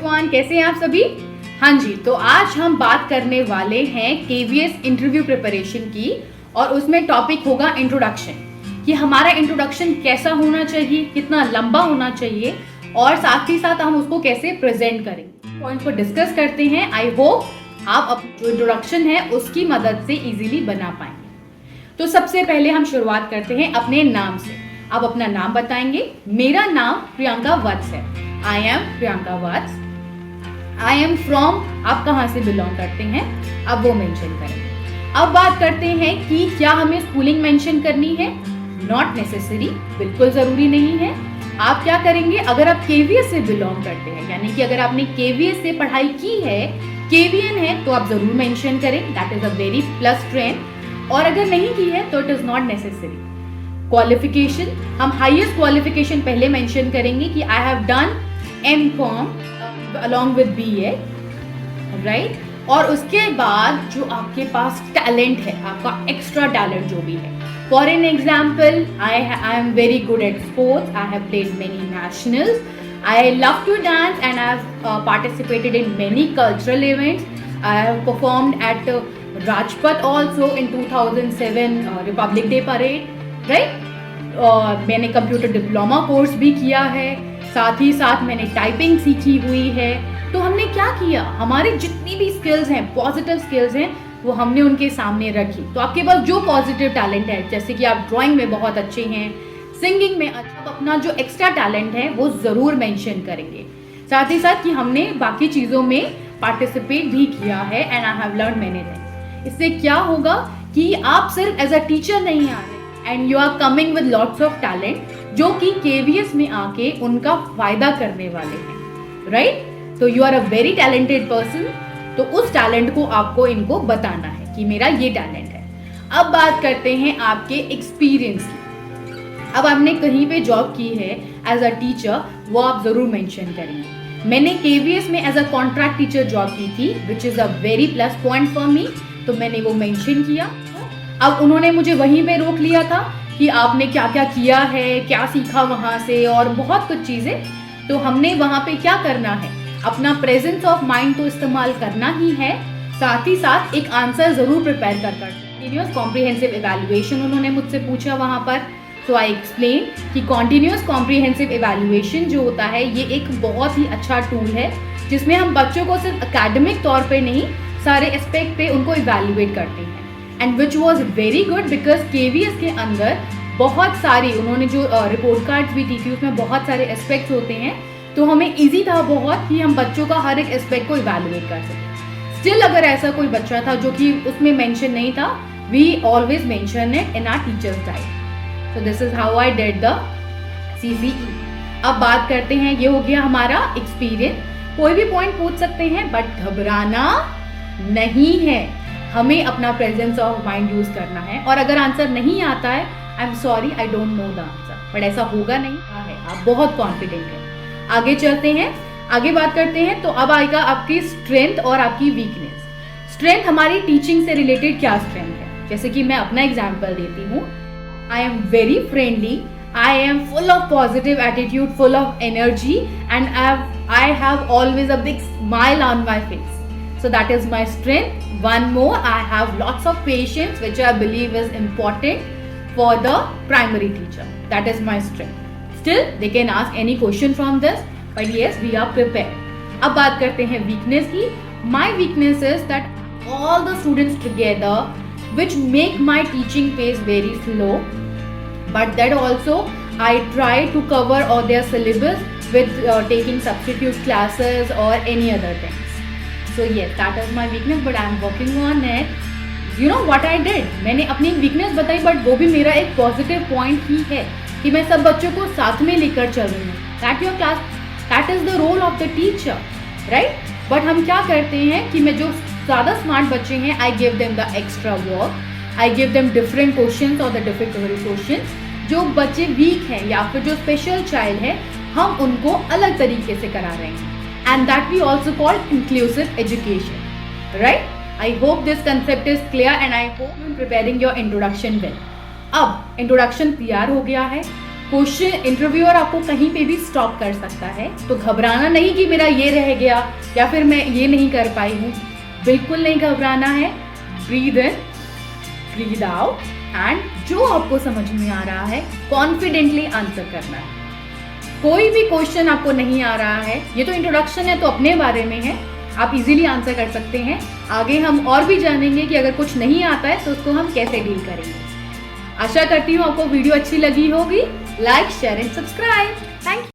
Everyone, कैसे हैं आप सभी? हाँ जी, तो आज हम बात करने वाले हैं केवीएस इंटरव्यू प्रिपरेशन की और उसमें टॉपिक होगा इंट्रोडक्शन कि हमारा इंट्रोडक्शन कैसा होना चाहिए, कितना लंबा होना चाहिए और साथ ही साथ हम उसको कैसे प्रेजेंट करेंगे। पॉइंट को डिस्कस करते हैं। आई होप आप जो इंट्रोडक्शन है उसकी मदद से इजीली बना पाएंगे। तो सबसे पहले हम शुरुआत करते हैं अपने नाम से। आप अपना नाम बताएंगे। मेरा नाम प्रियंका वत्स है। I am Priyanka Vats. I am from, आप कहाँ से बिलोंग करते हैं आप वो मेंशन करेंगे। अब बात करते हैं कि क्या हमें स्कूलिंग मेंशन करनी है? नॉट नेसेसरी, बिल्कुल जरूरी नहीं है। आप क्या करेंगे, अगर आप केवीएस से बिलोंग करते हैं, यानी कि अगर आपने केवीएस से पढ़ाई की है, केवीएन है, तो आप जरूर मेंशन करें। That is a very plus trend. और अगर नहीं की है तो it is not necessary. Qualification, हम हाईएस्ट क्वालिफिकेशन पहले मेंशन करेंगे कि I have done MCom along with BA, right. और उसके बाद जो आपके पास टैलेंट है, आपका एक्स्ट्रा टैलेंट जो भी है, for an example I am very good at sports, I have played many nationals, I love to dance and I have participated in many cultural events. I have performed at Rajpath also in 2007 Republic Day Parade, right? मैंने computer diploma course भी किया है, साथ ही साथ मैंने typing सीखी हुई है। तो हमने क्या किया, हमारे जितनी भी स्किल्स हैं, पॉजिटिव स्किल्स हैं, वो हमने उनके सामने रखी। तो आपके पास जो पॉजिटिव टैलेंट है, जैसे कि आप ड्राइंग में बहुत अच्छे हैं, सिंगिंग में अच्छा, अपना जो एक्स्ट्रा टैलेंट है वो जरूर मेंशन करेंगे। साथ ही साथ कि हमने बाकी चीज़ों में पार्टिसिपेट भी किया है and I have learn many things. इससे क्या होगा कि आप सिर्फ एज अ टीचर नहीं आ रहे and you are coming with lots of talent जो कि केवीएस में आके उनका फायदा करने वाले हैं, राइट। तो you are a very talented person. तो उस टैलेंट को आपको इनको बताना है कि मेरा ये टैलेंट है। अब बात करते हैं आपके एक्सपीरियंस की। अब आपने कहीं पे जॉब की है एज अ टीचर, वो आप जरूर मेंशन करेंगे। मैंने केवीएस में as a contract teacher job की थी, which is a very plus point for me, तो मैंने वो मेंशन किया। अब उन्होंने मुझे वहीं पे रोक लिया था कि आपने क्या क्या किया है, क्या सीखा वहाँ से और बहुत कुछ चीज़ें। तो हमने वहाँ पे क्या करना है, अपना प्रेजेंस ऑफ माइंड तो इस्तेमाल करना ही है, साथ ही साथ एक आंसर जरूर प्रिपेयर कर कंटिन्यूअस कॉम्प्रिहेंसिव इवैल्यूएशन उन्होंने मुझसे पूछा वहाँ पर। सो आई एक्सप्लेन कि कॉन्टिन्यूअस कॉम्प्रिहेंसिव इवैल्यूएशन जो होता है ये एक बहुत ही अच्छा टूल है जिसमें हम बच्चों को सिर्फ एकेडमिक तौर पे नहीं, सारे एस्पेक्ट पे उनको इवैल्यूएट करते हैं। And which was very good because KVS के अंदर बहुत सारी उन्होंने जो रिपोर्ट कार्ड्स भी दी थी, उसमें बहुत सारे एस्पेक्ट्स होते हैं। तो हमें ईजी था बहुत कि हम बच्चों का हर एक एस्पेक्ट को इवैल्यूएट कर सकें। स्टिल अगर ऐसा कोई बच्चा था जो कि उसमें मेंशन नहीं था, we always mention it in our teachers guide. So this is how I did the CCE. अब बात करते हैं, ये हो गया हमारा एक्सपीरियंस। कोई भी पॉइंट पूछ सकते हैं बट घबराना नहीं है, हमें अपना प्रेजेंस ऑफ माइंड यूज करना है। और अगर आंसर नहीं आता है, I am sorry, I don't know the answer, but ऐसा होगा नहीं है, आप बहुत कॉन्फिडेंट हैं। आगे चलते हैं, आगे बात करते हैं। तो अब आएगा आपकी स्ट्रेंथ और आपकी वीकनेस। स्ट्रेंथ हमारी टीचिंग से रिलेटेड क्या स्ट्रेंथ है, जैसे कि मैं अपना एग्जाम्पल देती हूँ। I am very friendly, I am full of positive attitude, full of energy, and I have always a big smile on my face. So that is my strength. One more, I have lots of patience, which I believe is important for the primary teacher. That is my strength. Still, they can ask any question from this, but yes, we are prepared. अब बात करते हैं weakness की। My weakness is that all the students together which make my teaching pace very slow, but that also I try to cover all their syllabus with taking substitute classes or any other things. So yes, that is my weakness, but I am working on it. You know what I did? मैंने अपनी weakness बताई, but वो भी मेरा एक positive point ही है कि मैं सब बच्चों को साथ में लेकर चल रही हूँ। That your class, that is the role of the teacher, right? But हम क्या करते हैं कि मैं जो ज़्यादा स्मार्ट बच्चे हैं, I give them the extra work, I give them different questions और द डिफिकल्ट क्वेश्चंस। जो बच्चे वीक हैं या फिर जो स्पेशल चाइल्ड है, हम उनको अलग तरीके से करा रहे हैं। And that we also call inclusive education, right. I hope this concept is clear and I hope you preparing your introduction well. अब इंट्रोडक्शन तैयार हो गया है, क्वेश्चन इंटरव्यूअर आपको कहीं पे भी स्टॉप कर सकता है, तो घबराना नहीं कि मेरा ये रह गया या फिर मैं ये नहीं कर पाई हूँ। बिल्कुल नहीं घबराना है। Breathe in, breathe out and जो आपको समझ में आ रहा है कॉन्फिडेंटली आंसर करना है। कोई भी क्वेश्चन आपको नहीं आ रहा है, ये तो इंट्रोडक्शन है तो अपने बारे में है, आप इजीली आंसर कर सकते हैं। आगे हम और भी जानेंगे कि अगर कुछ नहीं आता है तो उसको हम कैसे डील करेंगे। आशा करती हूँ आपको वीडियो अच्छी लगी होगी। Like, share and subscribe. Thank you.